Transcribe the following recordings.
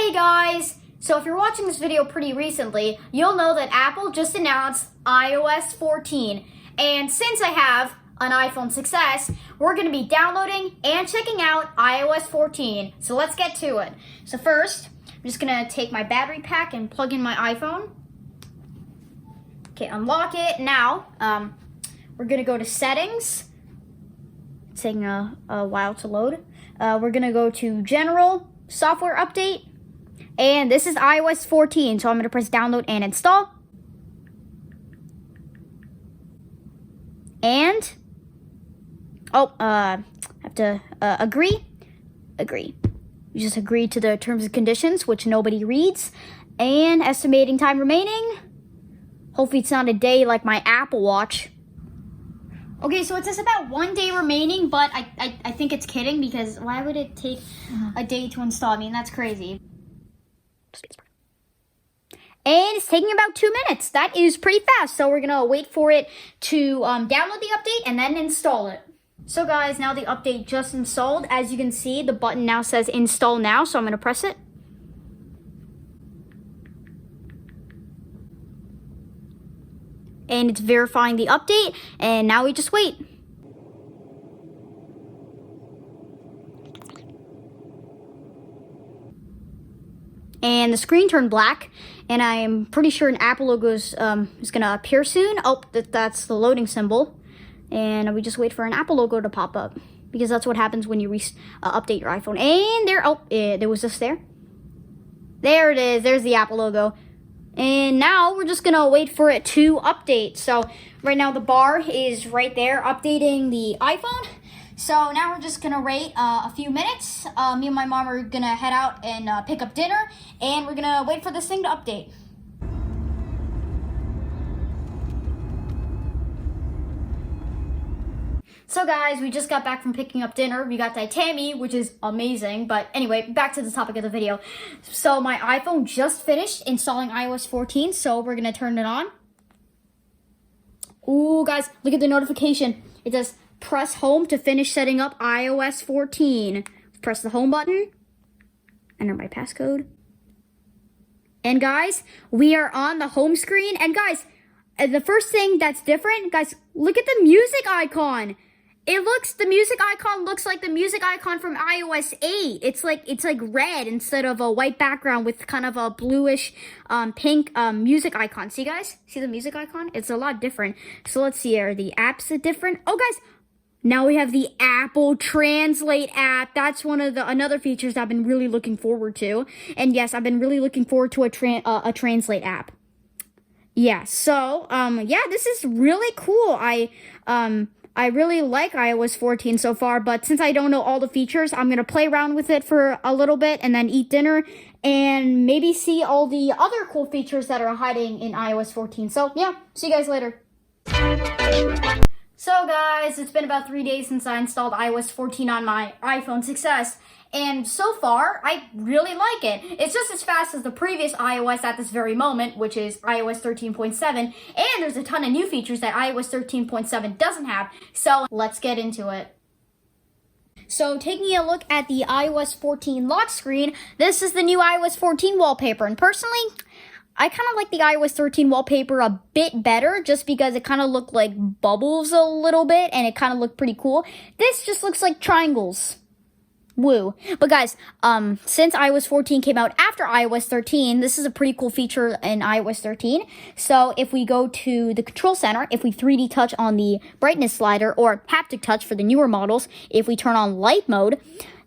Hey guys! So if you're watching this video pretty recently, you'll know that Apple just announced iOS 14. And since I have an iPhone 6s, we're going to be downloading and checking out iOS 14. So let's get to it. So first, I'm just going to take my battery pack and plug in my iPhone. Okay, unlock it. Now, we're going to go to settings. It's taking a while to load. We're going to go to general, software update. And this is iOS 14, so I'm going to press download and install. And, have to agree. Agree. You just agree to the terms and conditions, which nobody reads. And estimating time remaining. Hopefully it's not a day like my Apple Watch. Okay, so it says about 1 day remaining, but I think it's kidding, because why would it take a day to install? I mean, that's crazy. And it's taking about 2 minutes. That is pretty fast. So we're going to wait for it to download the update and then install it. So guys, now the update just installed. As you can see, the button now says install now. So I'm going to press it. And it's verifying the update. And now we just wait. And the screen turned black, and I am pretty sure an Apple logo is going to appear soon. Oh, that's the loading symbol. And we just wait for an Apple logo to pop up, because that's what happens when you update your iPhone. And there was just there. There it is. There's the Apple logo. And now we're just going to wait for it to update. So right now the bar is right there updating the iPhone. So now we're just going to wait a few minutes. Me and my mom are going to head out and pick up dinner. And we're going to wait for this thing to update. So guys, we just got back from picking up dinner. We got Tammy, which is amazing. But anyway, back to the topic of the video. So my iPhone just finished installing iOS 14. So we're going to turn it on. Ooh, guys, look at the notification. It says, press home to finish setting up iOS 14. Press the home button. Enter my passcode. And guys, we are on the home screen. And guys, the first thing that's different, guys, look at the music icon. The music icon looks like the music icon from iOS 8. It's like red instead of a white background with kind of a bluish pink music icon. See guys? See the music icon? It's a lot different. So let's see, are the apps different? Oh guys, now we have the Apple Translate app. That's one of another features I've been really looking forward to. And yes, I've been really looking forward to a Translate app. Yeah, so yeah, this is really cool. I really like iOS 14 so far, but since I don't know all the features, I'm going to play around with it for a little bit and then eat dinner and maybe see all the other cool features that are hiding in iOS 14. So yeah, see you guys later. So guys, it's been about 3 days since I installed iOS 14 on my iPhone 6s, and so far, I really like it. It's just as fast as the previous iOS at this very moment, which is iOS 13.7, and there's a ton of new features that iOS 13.7 doesn't have, so let's get into it. So taking a look at the iOS 14 lock screen, this is the new iOS 14 wallpaper, and personally, I kind of like the iOS 13 wallpaper a bit better, just because it kind of looked like bubbles a little bit, and it kind of looked pretty cool. This just looks like triangles. Woo. But guys, since iOS 14 came out after iOS 13, this is a pretty cool feature in iOS 13. So if we go to the control center, if we 3D touch on the brightness slider, or haptic touch for the newer models, if we turn on light mode,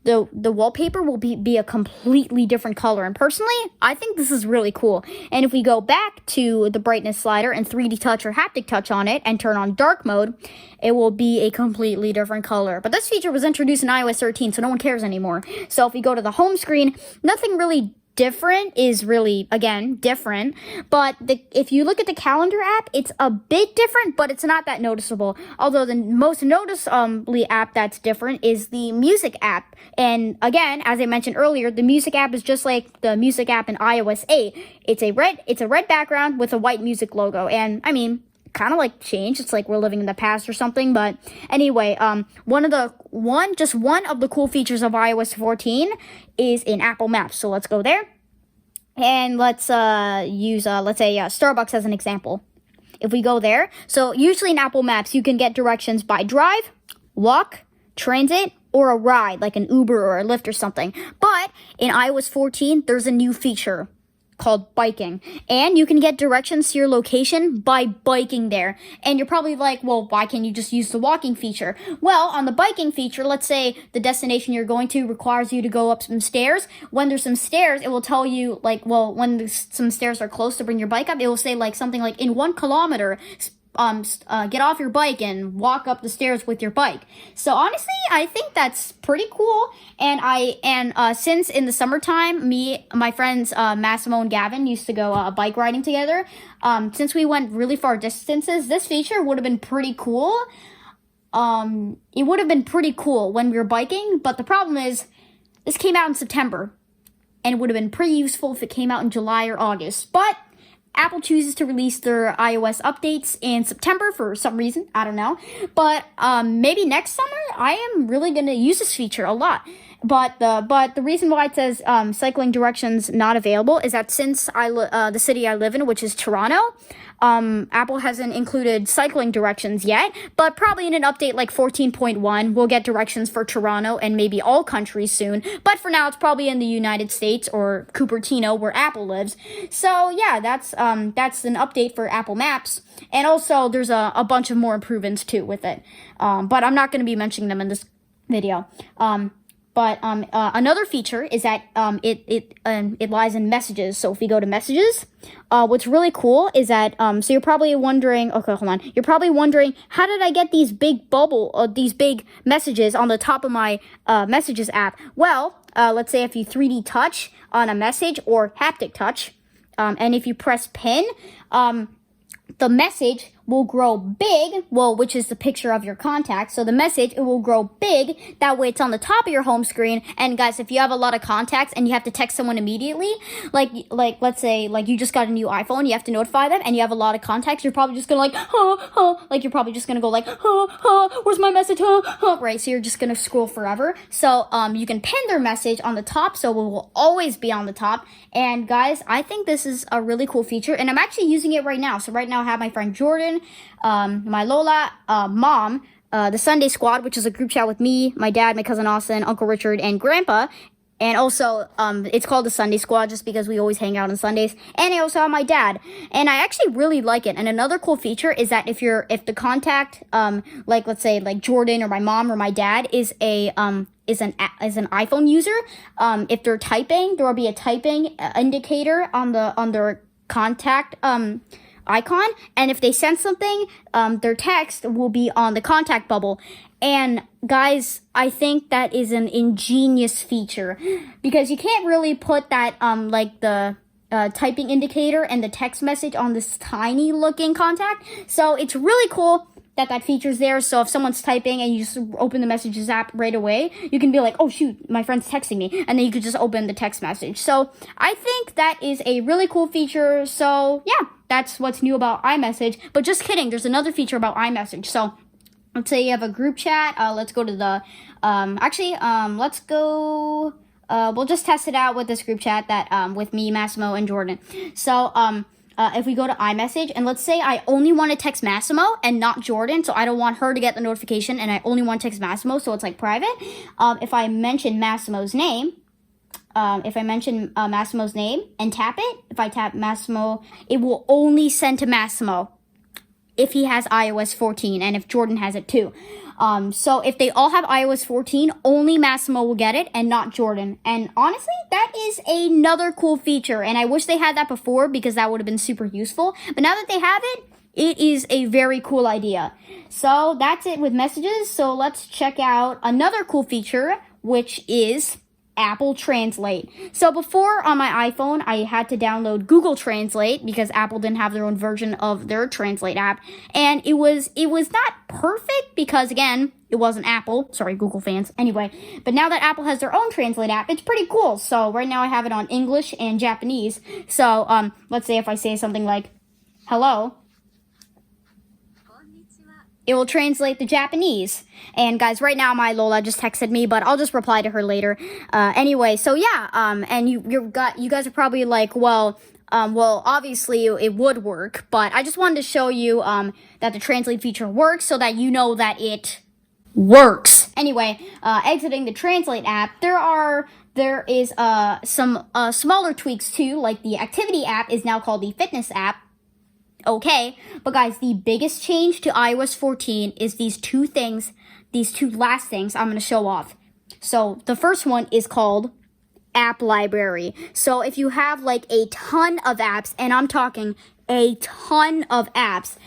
the wallpaper will be a completely different color. And personally, I think this is really cool. And if we go back to the brightness slider and 3D touch or haptic touch on it and turn on dark mode, it will be a completely different color. But this feature was introduced in iOS 13, so no one cares anymore. So if we go to the home screen, nothing really different is really, again, different. But if you look at the calendar app, it's a bit different, but it's not that noticeable. Although the most noticeably app that's different is the music app. And again, as I mentioned earlier, the music app is just like the music app in iOS 8. It's a red background with a white music logo. And I mean, kind of like change. It's like we're living in the past or something. But anyway, one of the cool features of iOS 14 is in Apple Maps. So let's go there. And let's use, let's say, Starbucks as an example. If we go there, so usually in Apple Maps, you can get directions by drive, walk, transit, or a ride, like an Uber or a Lyft or something. But in iOS 14, there's a new feature called biking, and you can get directions to your location by biking there. And you're probably like, well, why can't you just use the walking feature? Well, on the biking feature, let's say the destination you're going to requires you to go up some stairs. When there's some stairs, it will tell you, like, well, when some stairs are close to bring your bike up, it will say like something like in 1 kilometer, get off your bike and walk up the stairs with your bike. So honestly, I think that's pretty cool. And since in the summertime, my friends Massimo and Gavin used to go bike riding together. Since we went really far distances, this feature would have been pretty cool. It would have been pretty cool when we were biking, but the problem is this came out in September, and it would have been pretty useful if it came out in July or August. But Apple chooses to release their iOS updates in September for some reason. I don't know. But maybe next summer, I am really going to use this feature a lot. But the reason why it says cycling directions not available is that since the city I live in, which is Toronto, Apple hasn't included cycling directions yet, but probably in an update like 14.1, we'll get directions for Toronto and maybe all countries soon. But for now, it's probably in the United States or Cupertino, where Apple lives. So yeah, that's an update for Apple Maps. And also, there's a bunch of more improvements too with it. But I'm not going to be mentioning them in this video. But another feature is that it lies in messages. So if we go to messages, what's really cool is that so you're probably wondering, okay, hold on. You're probably wondering, how did I get these big these big messages on the top of my messages app? Well, let's say if you 3D touch on a message or haptic touch, and if you press pin, the message will grow big, well, which is the picture of your contact. So the message, it will grow big. That way it's on the top of your home screen. And guys, if you have a lot of contacts and you have to text someone immediately, like let's say like you just got a new iPhone, you have to notify them and you have a lot of contacts, you're probably just gonna like you're probably just gonna go like, where's my message? Right? So you're just gonna scroll forever. So you can pin their message on the top, so it will always be on the top. And guys, I think this is a really cool feature, and I'm actually using it right now. So right now I have my friend Jordan, my Lola, mom, the Sunday Squad, which is a group chat with me, my dad, my cousin Austin, Uncle Richard, and Grandpa. And also, it's called the Sunday Squad just because we always hang out on Sundays. And I also have my dad, and I actually really like it. And another cool feature is that if the contact, like let's say like Jordan or my mom or my dad is an iPhone user, if they're typing, there will be a typing indicator on their contact icon, and if they send something, their text will be on the contact bubble. And guys, I think that is an ingenious feature, because you can't really put that like the typing indicator and the text message on this tiny looking contact. So it's really cool that feature's there. So if someone's typing and you just open the messages app right away, you can be like, oh shoot, my friend's texting me, and then you could just open the text message. So I think that is a really cool feature. So yeah, that's what's new about iMessage. But just kidding, there's another feature about iMessage. So let's say you have a group chat. Let's go to the let's go. We'll just test it out with this group chat that with me, Massimo, and Jordan. So if we go to iMessage, and let's say I only want to text Massimo and not Jordan, so I don't want her to get the notification, and I only want to text Massimo, so it's like private. If I mention Massimo's name, and tap it, if I tap Massimo, it will only send to Massimo if he has iOS 14 and if Jordan has it too. So if they all have iOS 14, only Massimo will get it and not Jordan. And honestly, that is another cool feature. And I wish they had that before, because that would have been super useful. But now that they have it, it is a very cool idea. So that's it with messages. So let's check out another cool feature, which is Apple Translate. So before on my iPhone, I had to download Google Translate because Apple didn't have their own version of their Translate app. And it was not perfect because, again, it wasn't Apple. Sorry, Google fans. Anyway, but now that Apple has their own Translate app, it's pretty cool. So right now I have it on English and Japanese. So let's say if I say something like, hello. it will translate the Japanese. And guys, right now my Lola just texted me, but I'll just reply to her later. Anyway, so yeah, and you guys are probably like, well, obviously it would work, but I just wanted to show you that the translate feature works so that you know that it works. Anyway, exiting the translate app, there is some smaller tweaks too, like the activity app is now called the fitness app. Okay, but guys, the biggest change to iOS 14 is these two last things I'm going to show off. So the first one is called app library. So if you have like a ton of apps, and I'm talking a ton of apps,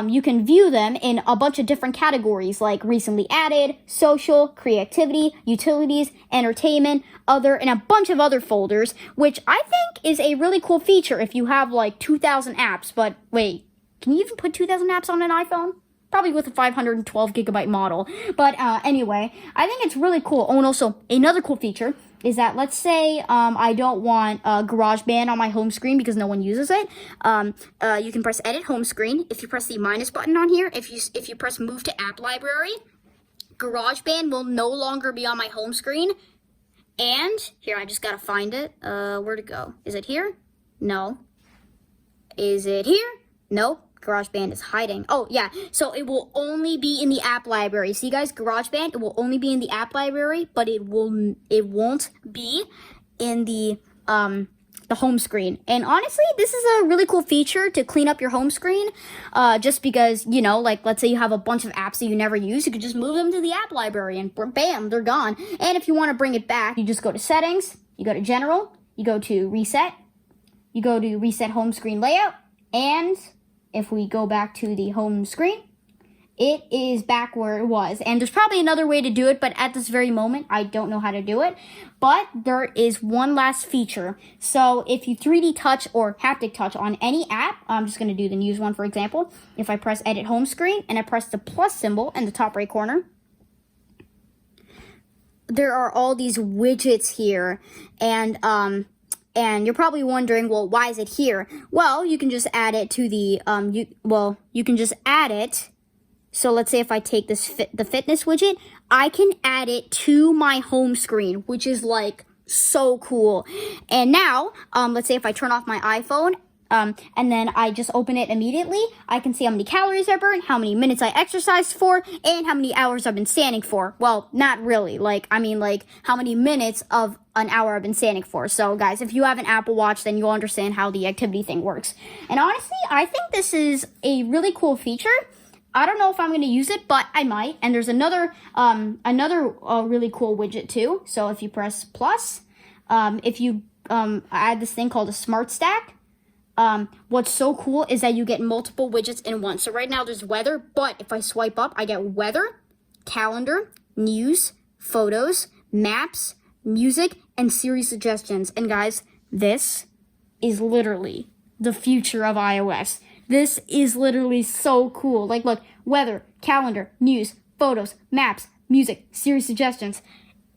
you can view them in a bunch of different categories like recently added, social, creativity, utilities, entertainment, other, and a bunch of other folders, which I think is a really cool feature if you have like 2,000 apps. But wait, can you even put 2,000 apps on an iPhone? Probably with a 512 gigabyte model. But anyway, I think it's really cool. Oh, and also another cool feature is that, let's say I don't want GarageBand on my home screen because no one uses it. You can press Edit Home Screen. If you press the minus button on here, if you press Move to App Library, GarageBand will no longer be on my home screen. And here, I just gotta find it. Where'd it go? Is it here? No. Is it here? No. GarageBand is hiding. Oh, yeah. So it will only be in the app library. See, guys, GarageBand, it will only be in the app library, but it won't be in the home screen. And honestly, this is a really cool feature to clean up your home screen. Just because, you know, like, let's say you have a bunch of apps that you never use, you could just move them to the app library and bam, they're gone. And if you want to bring it back, you just go to Settings, you go to General, you go to Reset, you go to Reset Home Screen Layout, and if we go back to the home screen, it is back where it was. And there's probably another way to do it, but at this very moment, I don't know how to do it. But there is one last feature. So if you 3D touch or haptic touch on any app, I'm just going to do the news one, for example. If I press Edit Home Screen and I press the plus symbol in the top right corner, there are all these widgets here. And you're probably wondering, well, why is it here? Well, you can just add it to the, you can just add it. So let's say if I take this the fitness widget, I can add it to my home screen, which is like so cool. And now, let's say if I turn off my iPhone, and then I just open it immediately, I can see how many calories I burned, how many minutes I exercised for, and how many hours I've been standing for. Well, not really. I mean, how many minutes of an hour I've been standing for. So, guys, if you have an Apple Watch, then you'll understand how the activity thing works. And honestly, I think this is a really cool feature. I don't know if I'm going to use it, but I might. And there's another really cool widget, too. So, if you press plus, if you add this thing called a Smart Stack, what's so cool is that you get multiple widgets in one. So right now there's weather, but if I swipe up, I get weather, calendar, news, photos, maps, music, and Siri suggestions. And guys, this is literally the future of iOS. This is literally so cool. Look, weather, calendar, news, photos, maps, music, Siri suggestions.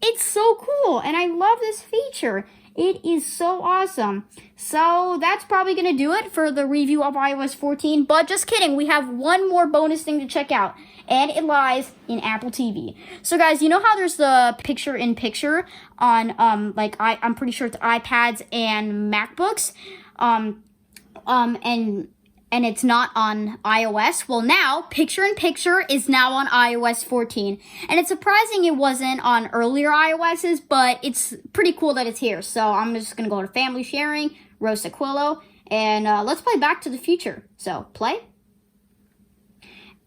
It's so cool, and I love this feature. It is so awesome. So that's probably going to do it for the review of iOS 14. But just kidding, we have one more bonus thing to check out. And it lies in Apple TV. So guys, you know how there's the picture-in-picture on, I'm pretty sure it's iPads and MacBooks? And it's not on iOS. Well, now, picture-in-picture is now on iOS 14. And it's surprising it wasn't on earlier iOSs, but it's pretty cool that it's here. So I'm just going to go to Family Sharing, Roast Aquilo, and let's play Back to the Future. So, play.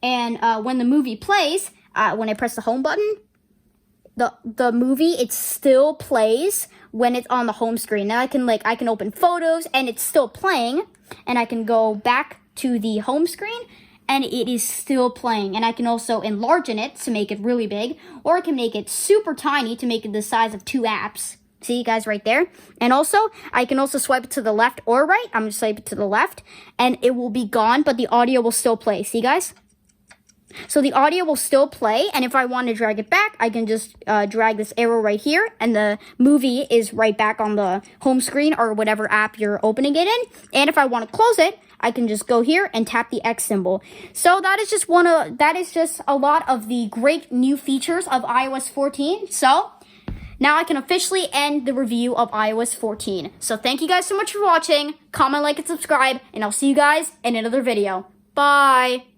And when the movie plays, when I press the home button, the movie, it still plays when it's on the home screen. Now I can open photos and it's still playing, and I can go back to the home screen and it is still playing. And I can also enlarge it to make it really big, or I can make it super tiny to make it the size of 2 apps. See, you guys, right there. And also, I can also swipe it to the left or right. I'm going to swipe it to the left and it will be gone, but the audio will still play. See, guys? So the audio will still play, and if I want to drag it back, I can just drag this arrow right here, and the movie is right back on the home screen or whatever app you're opening it in. And if I want to close it, I can just go here and tap the X symbol. So that is just a lot of the great new features of iOS 14. So now I can officially end the review of iOS 14. So thank you guys so much for watching. Comment, like, and subscribe, and I'll see you guys in another video. Bye!